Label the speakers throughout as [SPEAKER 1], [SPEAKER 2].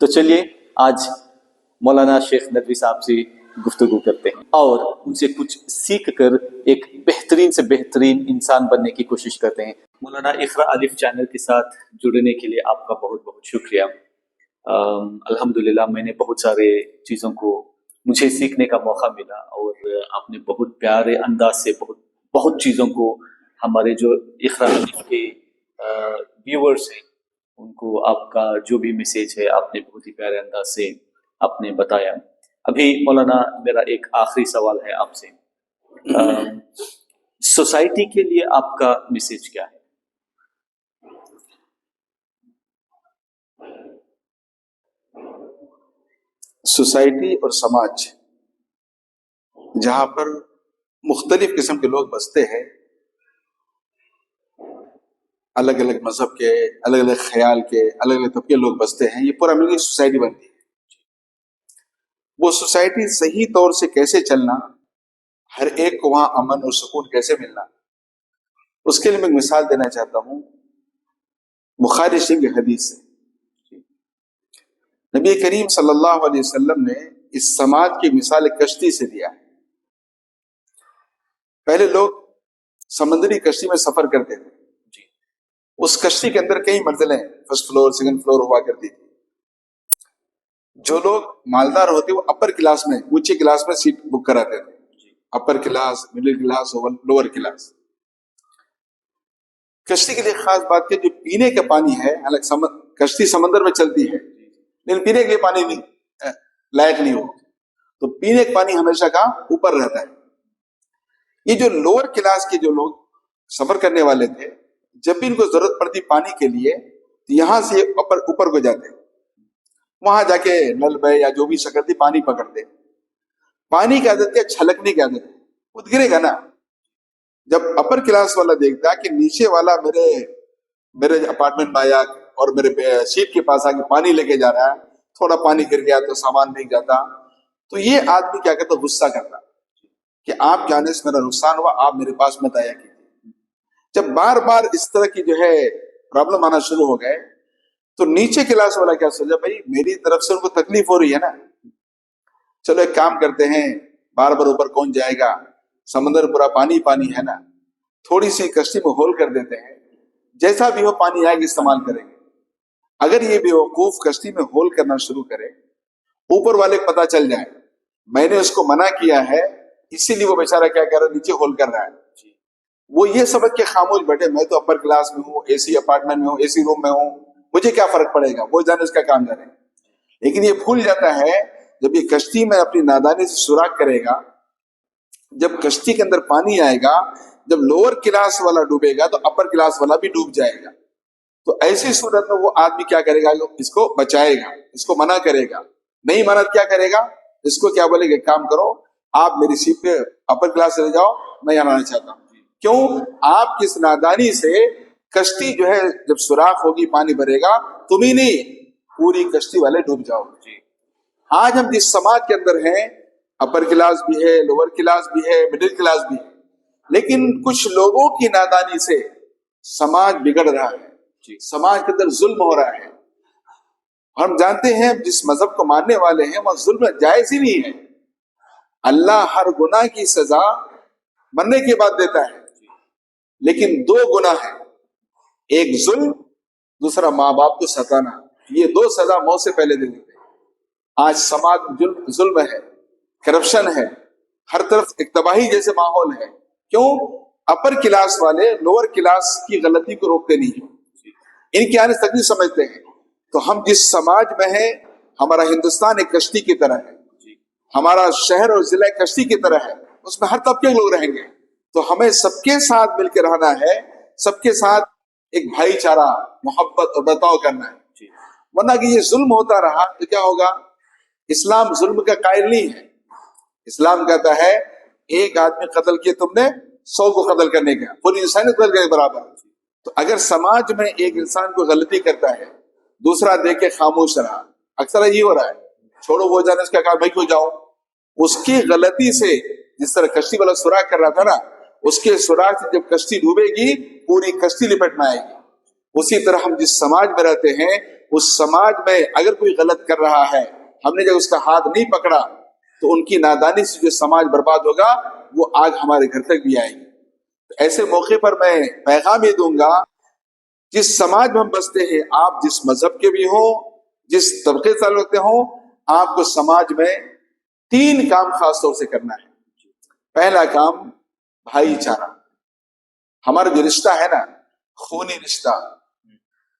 [SPEAKER 1] تو چلیے آج مولانا شیخ ندوی صاحب سے گفتگو کرتے ہیں اور ان سے کچھ سیکھ کر ایک بہترین سے بہترین انسان بننے کی کوشش کرتے ہیں۔ مولانا اقرا الف چینل کے ساتھ جڑنے کے لیے آپ کا بہت بہت شکریہ۔ الحمدللہ میں نے بہت سارے چیزوں کو مجھے سیکھنے کا موقع ملا اور آپ نے بہت پیارے انداز سے بہت چیزوں کو ہمارے جو اقرا الف کے ویورز ہیں ان کو آپ کا جو بھی میسیج ہے آپ نے بہت ہی پیارے انداز سے آپ نے بتایا۔ ابھی مولانا میرا ایک آخری سوال ہے آپ سے، سوسائٹی کے لیے آپ کا میسیج کیا ہے؟
[SPEAKER 2] سوسائٹی اور سماج جہاں پر مختلف قسم کے لوگ بستے ہیں، الگ الگ مذہب کے، الگ الگ خیال کے، الگ الگ طبقے لوگ بستے ہیں، یہ پورا مل کے سوسائٹی بنتی ہے۔ وہ سوسائٹی صحیح طور سے کیسے چلنا، ہر ایک کو وہاں امن اور سکون کیسے ملنا، اس کے لیے میں ایک مثال دینا چاہتا ہوں بخاری شریف کی حدیث سے۔ نبی کریم صلی اللہ علیہ وسلم نے اس سماج کی مثال ایک کشتی سے دیا ہے۔ پہلے لوگ سمندری کشتی میں سفر کرتے تھے، اس کشتی کے اندر کئی منزلیں، فرسٹ فلور، سیکنڈ فلور ہوا کرتی تھی۔ جو لوگ مالدار ہوتے وہ اپر کلاس میں، اونچے کلاس میں سیٹ بک کراتے تھے، اپر کلاس، مڈل کلاس اور لوور کلاس۔ کشتی کے لیے خاص بات کہ جو پینے کا پانی ہے، حالانکہ کشتی سمندر میں چلتی ہے لیکن پینے کے لیے پانی نہیں لائق نہیں ہو، تو پینے کا پانی ہمیشہ کا اوپر رہتا ہے۔ یہ جو لوور کلاس کے جو لوگ سفر کرنے والے تھے، جب بھی ان کو ضرورت پڑتی پانی کے لیے تو یہاں سے اوپر کو جاتے، وہاں جا کے نل میں یا جو بھی شکل تھی پانی پکڑتے۔ پانی کی عادت کیا؟ چھلکنے کی عادت ہے، وہ گرے گا نا۔ جب اپر کلاس والا دیکھتا کہ نیچے والا میرے اپارٹمنٹ میں آیا اور میرے سیٹ کے پاس آ کے پانی لے کے جا رہا ہے، تھوڑا پانی گر گیا تو سامان نہیں جاتا، تو یہ آدمی کیا کرتا؟ غصہ کرتا کہ آپ جانے سے میرا نقصان ہوا، آپ میرے پاس مت آیا کیجیے۔ جب بار بار اس طرح کی جو ہے پرابلم آنا شروع ہو گئے تو نیچے کلاس والا کیا سوچا، بھائی میری طرف سے ان کو تکلیف ہو رہی ہے نا، چلو ایک کام کرتے ہیں، بار بار اوپر کون جائے گا، سمندر پورا پانی پانی ہے نا، تھوڑی سی کشتی میں ہول کر دیتے ہیں، جیسا بھی ہو پانی آئے گا استعمال کریں گے۔ اگر یہ بیوقوف کشتی میں ہول کرنا شروع کرے، اوپر والے کو پتا چل جائے میں نے اس کو منع کیا ہے، اسی لیے وہ بیچارہ کیا کر رہا ہے، نیچے ہول کر رہا ہے، وہ یہ سمجھ کے خاموش بیٹھے میں تو اپر کلاس میں ہوں، اے سی اپارٹمنٹ میں ہوں، اے سی روم میں ہوں، مجھے کیا فرق پڑے گا، وہ جانے اس کا کام جانے۔ لیکن یہ بھول جاتا ہے جب یہ کشتی میں اپنی نادانی سے سوراخ کرے گا، جب کشتی کے اندر پانی آئے گا، جب لوور کلاس والا ڈوبے گا تو اپر کلاس والا بھی ڈوب جائے گا۔ تو ایسی صورت میں وہ آدمی کیا کرے گا؟ اس کو بچائے گا، اس کو منع کرے گا۔ نہیں منع کیا کرے گا؟ اس کو کیا بولے گا، کام کرو آپ میری سیٹ پہ اپر کلاس چلے جاؤ، میں یہاں آنا چاہتا ہوں۔ کیوں؟ آپ کی اس نادانی سے کشتی جو ہے جب سوراخ ہوگی پانی بھرے گا، تم ہی نہیں پوری کشتی والے ڈوب جاؤ گے۔ آج ہم جس سماج کے اندر ہیں، اپر کلاس بھی ہے، لوور کلاس بھی ہے، مڈل کلاس بھی ہے، لیکن کچھ لوگوں کی نادانی سے سماج بگڑ رہا ہے، سماج کے اندر ظلم ہو رہا ہے۔ ہم جانتے ہیں جس مذہب کو ماننے والے ہیں وہاں ظلم جائز ہی نہیں ہے۔ اللہ ہر گناہ کی سزا مرنے کے بعد دیتا ہے، لیکن دو گناہ ہیں، ایک ظلم، دوسرا ماں باپ کو ستانا، یہ دو سزا موت سے پہلے دے دیتے ہیں۔ آج سماج ظلم ہے، کرپشن ہے، ہر طرف ایک تباہی جیسے ماحول ہے۔ کیوں؟ اپر کلاس والے لوور کلاس کی غلطی کو روکتے نہیں ہیں، ان کی آنے تک نہیں سمجھتے ہیں۔ تو ہم جس سماج میں ہیں، ہمارا ہندوستان ایک کشتی کی طرح ہے، ہمارا شہر اور ضلع کشتی کی طرح ہے، اس میں ہر طبقے کے لوگ رہیں گے، تو ہمیں سب کے ساتھ مل کے رہنا ہے، سب کے ساتھ ایک بھائی چارہ، محبت اور برتاؤ کرنا ہے۔ ورنہ کہ یہ ظلم ہوتا رہا تو کیا ہوگا؟ اسلام ظلم کا قائل نہیں ہے، اسلام کہتا ہے ایک آدمی قتل کیے تم نے 100 کو قتل کرنے کا، پوری انسانیت قتل کرنے کے برابر۔ تو اگر سماج میں ایک انسان کو غلطی کرتا ہے، دوسرا دیکھ کے خاموش رہا، اکثر یہ ہو رہا ہے، چھوڑو وہ جانے اس کا کام، بھائی کو جاؤ، اس کی غلطی سے جس طرح کشتی والا سوراخ کر رہا تھا نا، اس کے سوراخ سے جب کشتی ڈوبے گی پوری کشتی لپٹ میں آئے گی۔ اسی طرح ہم جس سماج میں رہتے ہیں اس سماج میں اگر کوئی غلط کر رہا ہے، ہم نے جب اس کا ہاتھ نہیں پکڑا تو ان کی نادانی سے جو سماج برباد ہوگا وہ آگ ہمارے گھر تک بھی آئے گی۔ ایسے موقع پر میں پیغام یہ دوں گا، جس سماج میں ہم بستے ہیں، آپ جس مذہب کے بھی ہوں، جس طبقے سے تعلق رکھتے ہوں، آپ کو سماج میں 3 کام خاص طور سے کرنا ہے۔ پہلا کام بھائی چارہ۔ ہمارا جو رشتہ ہے نا، خونی رشتہ،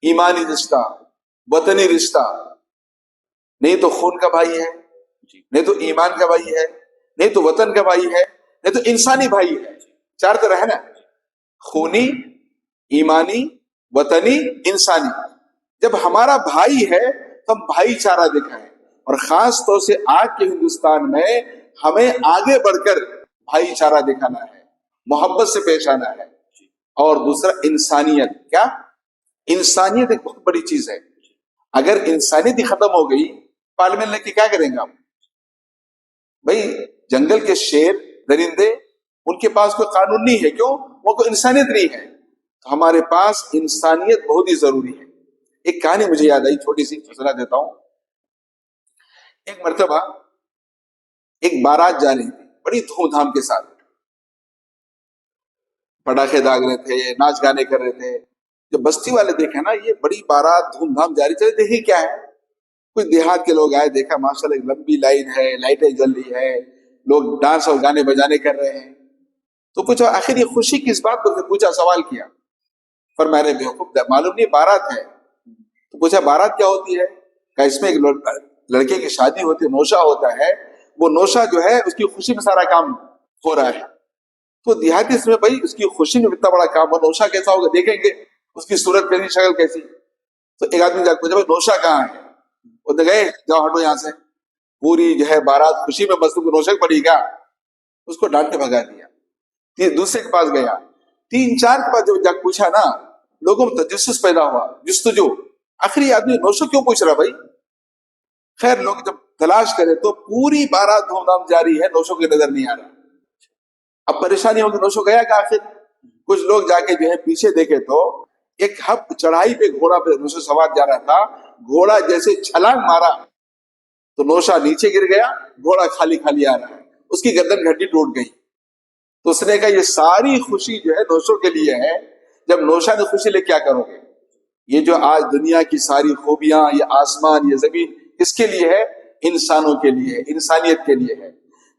[SPEAKER 2] ایمانی رشتہ، وطنی رشتہ، نہیں تو خون کا بھائی ہے، نہیں تو ایمان کا بھائی ہے، نہیں تو وطن کا بھائی ہے، نہیں تو انسانی بھائی ہے۔ 4 طرح ہے نا، خونی، ایمانی، وطنی، انسانی۔ جب ہمارا بھائی ہے تو ہم بھائی چارہ دکھائیں، اور خاص طور سے آج کے ہندوستان میں ہمیں آگے بڑھ کر بھائی چارہ دکھانا ہے، محبت سے پیش آنا ہے۔ اور دوسرا انسانیت۔ کیا؟ انسانیت ایک بہت بڑی چیز ہے۔ اگر انسانیت ہی ختم ہو گئی، پارلیمنٹ لے کے کیا کریں گے ہم؟ بھائی جنگل کے شیر، درندے، ان کے پاس کوئی قانون نہیں ہے، کیوں؟ وہ کوئی انسانیت نہیں ہے۔ تو ہمارے پاس انسانیت بہت ہی ضروری ہے۔ ایک کہانی مجھے یاد آئی، چھوٹی سی سنا دیتا ہوں۔ ایک مرتبہ ایک بارات جا رہی تھی بڑی دھوم دھام کے ساتھ، پٹاخے داغ رہے تھے، ناچ گانے کر رہے تھے۔ جب بستی والے دیکھے نا یہ بڑی بارات دھوم دھام جاری، چلے دیکھیں کیا ہے۔ کچھ دیہات کے لوگ آئے، دیکھا ماشاءاللہ ایک لمبی لائن ہے، لائٹیں جل رہی ہے، لوگ ڈانس اور گانے بجانے کر رہے ہیں۔ تو پوچھا آخر یہ خوشی کس بات کو؟ پوچھا، سوال کیا۔ پر میں نے بیوقوف، معلوم نہیں بارات ہے۔ تو پوچھا بارات کیا ہوتی ہے؟ کہ اس میں ایک لڑکے کی شادی ہوتی ہے، نوشہ ہوتا ہے، وہ نوشہ جو ہے اس کی خوشی میں سارا کام ہو رہا ہے۔ تو دیہاتی اس میں بھائی اس کی خوشی میں اتنا بڑا کام ہو، نوشہ کیسا ہوگا دیکھیں گے، اس کی صورت کیسی، شکل کیسی۔ تو ایک آدمی جا کے پوچھا بھائی نوشہ کہاں ہے؟ وہ تو گئے، جاؤ ہٹو یہاں سے، پوری جو ہے بارات خوشی میں بس، کو نوشہ پڑی گا، اس کو ڈانٹ کے بھگا دیا۔ دوسرے کے پاس گیا، 3-4 کے پاس جب جا پوچھا نا، لوگوں میں تجسس پیدا ہوا، جستجو، آخر یہ آدمی نوشہ کیوں پوچھ رہا بھائی؟ خیر لوگ جب تلاش کرے تو پوری بارات دھوم دھام جاری ہے، نوشوں کی نظر نہیں آ رہا۔ اب پریشانی ہوگی، نوشو گیا کہ آخر؟ کچھ لوگ جا کے جو ہے پیچھے دیکھے تو ایک ہپ چڑھائی پہ گھوڑا پہ نوشو سوار جا رہا تھا، گھوڑا جیسے چھلانگ مارا تو نوشا نیچے گر گیا، گھوڑا خالی خالی آ رہا ہے، اس کی گردن ہڈی ٹوٹ گئی۔ تو اس نے کہا یہ ساری خوشی جو ہے نوشوں کے لیے ہے، جب نوشا نے خوشی لے کیا کرو گے؟ یہ جو آج دنیا کی ساری خوبیاں، یہ آسمان، یہ زمین، کس کے لیے ہے؟ انسانوں کے لیے، انسانیت کے لیے ہے۔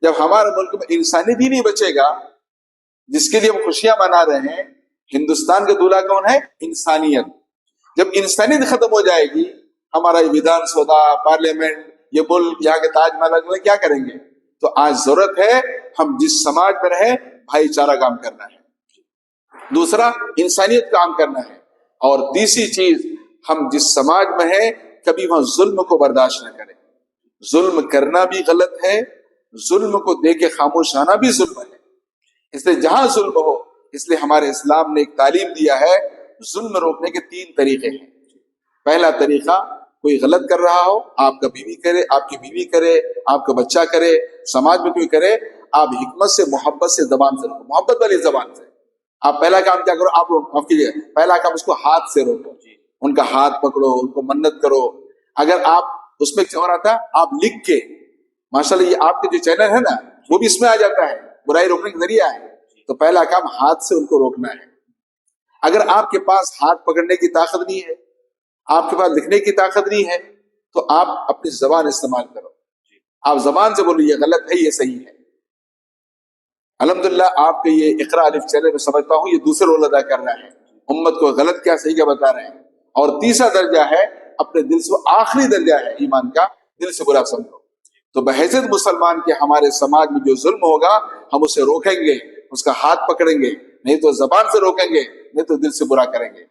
[SPEAKER 2] جب ہمارے ملک میں انسانیت ہی نہیں بچے گا، جس کے لیے ہم خوشیاں منا رہے ہیں، ہندوستان کا دولہا کون ہے؟ انسانیت۔ جب انسانیت ختم ہو جائے گی، ہمارا یہ ودھان سودا، پارلیمنٹ، یہ ملک، یہاں کے تاج محل کیا کریں گے؟ تو آج ضرورت ہے ہم جس سماج میں رہیں بھائی چارہ کام کرنا ہے، دوسرا انسانیت کام کرنا ہے، اور تیسری چیز ہم جس سماج میں ہیں کبھی وہاں ظلم کو برداشت نہ کریں۔ ظلم کرنا بھی غلط ہے، ظلم کو دیکھ کے خاموش رہنا بھی ظلم ہے۔ اس لیے جہاں ظلم ہو، اس لیے ہمارے اسلام نے ایک تعلیم دیا ہے، ظلم روکنے کے 3 طریقے ہیں۔ پہلا طریقہ، کوئی غلط کر رہا ہو، آپ کا بیوی کرے، آپ کی بیوی کرے، آپ کا بچہ کرے، سماج میں کوئی کرے، آپ حکمت سے، محبت سے زبان سے روکو، محبت والی زبان سے۔ آپ پہلا کام کیا کرو؟ آپ معاف کیجیے، پہلا کام اس کو ہاتھ سے روکو، ان کا ہاتھ پکڑو، ان کو منت کرو۔ اگر آپ اس میں کیا رہا تھا، آپ لکھ کے، ماشاءاللہ یہ آپ کے جو چینل ہے نا وہ بھی اس میں آ جاتا ہے، برائی روکنے کا ذریعہ ہے۔ تو پہلا کام ہاتھ سے ان کو روکنا ہے۔ اگر آپ کے پاس ہاتھ پکڑنے کی طاقت نہیں ہے، آپ کے پاس لکھنے کی طاقت نہیں ہے، تو آپ اپنی زبان استعمال کرو، آپ زبان سے بولو یہ غلط ہے، یہ صحیح ہے۔ الحمدللہ آپ کے یہ اقرا الف چینل میں سمجھتا ہوں یہ دوسرے رول ادا کر رہا ہے، امت کو غلط کیا صحیح کیا بتا رہے ہیں۔ اور تیسرا درجہ ہے اپنے دل سے، آخری درجہ ہے ایمان کا، دل سے برا سمجھو۔ تو بحیثیت مسلمان کے ہمارے سماج میں جو ظلم ہوگا ہم اسے روکیں گے، اس کا ہاتھ پکڑیں گے، نہیں تو زبان سے روکیں گے، نہیں تو دل سے برا کریں گے۔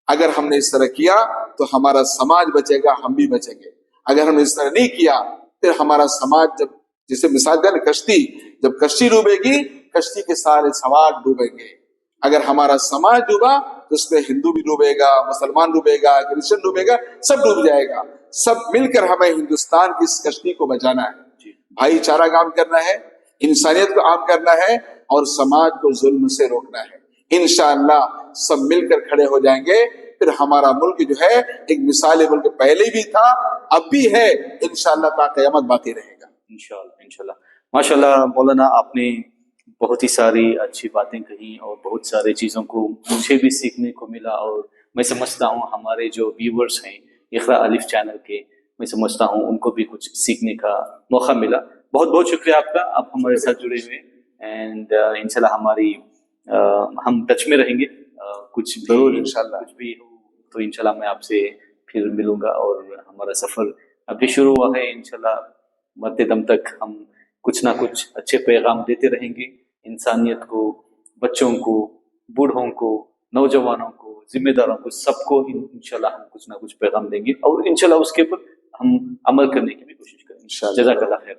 [SPEAKER 2] اگر ہم نے اس طرح کیا تو ہمارا سماج بچے گا، ہم بھی بچیں گے۔ اگر ہم نے اس طرح نہیں کیا پھر ہمارا سماج، جب جسے مثال دیں کشتی، جب کشتی ڈوبے گی کشتی کے سارے سوار ڈوبیں گے۔ اگر ہمارا سماج ڈوبا تو اس میں ہندو بھی ڈوبے گا، مسلمان ڈوبے گا، کرسچن ڈوبے گا، سب ڈوب جائے گا۔ سب مل کر ہمیں ہندوستان کی اس کشتی کو بچانا ہے، بھائی چارہ کام کرنا ہے، انسانیت کو عام کرنا ہے، اور سماج کو ظلم سے روکنا ہے۔ انشاءاللہ سب مل کر کھڑے ہو جائیں گے پھر ہمارا ملک جو ہے ایک مثال ملک پہلے بھی تھا، اب بھی ہے، انشاءاللہ تا قیامت باقی رہے گا.
[SPEAKER 1] انشاءاللہ ماشاءاللہ مولانا آپ نے بہت ہی ساری اچھی باتیں کہی اور بہت سارے چیزوں کو مجھے بھی سیکھنے کو ملا، اور میں سمجھتا ہوں ہمارے جو ویورز ہیں اقرا الف چینل کے، میں سمجھتا ہوں ان کو بھی کچھ سیکھنے کا موقع ملا. بہت بہت شکریہ آپ کا، آپ ہمارے ساتھ جڑے ہوئے، اینڈ انشاءاللہ ہماری ہم ٹچ میں رہیں گے. کچھ
[SPEAKER 2] ضرور
[SPEAKER 1] بھی
[SPEAKER 2] انشاءاللہ.
[SPEAKER 1] کچھ بھی ہو تو انشاءاللہ میں آپ سے پھر ملوں گا، اور ہمارا سفر ابھی شروع ہوا ہے. انشاءاللہ مرتے دم تک ہم کچھ نہ کچھ اچھے پیغام دیتے رہیں گے، انسانیت کو، بچوں کو، بوڑھوں کو، نوجوانوں کو، ذمہ داروں کو، سب کو انشاءاللہ ہم کچھ نہ کچھ پیغام دیں گے، اور انشاءاللہ اس کے اوپر ہم عمل کرنے کی بھی کوشش کریں گے.
[SPEAKER 2] انشاءاللہ.
[SPEAKER 1] جزاک اللہ خیر.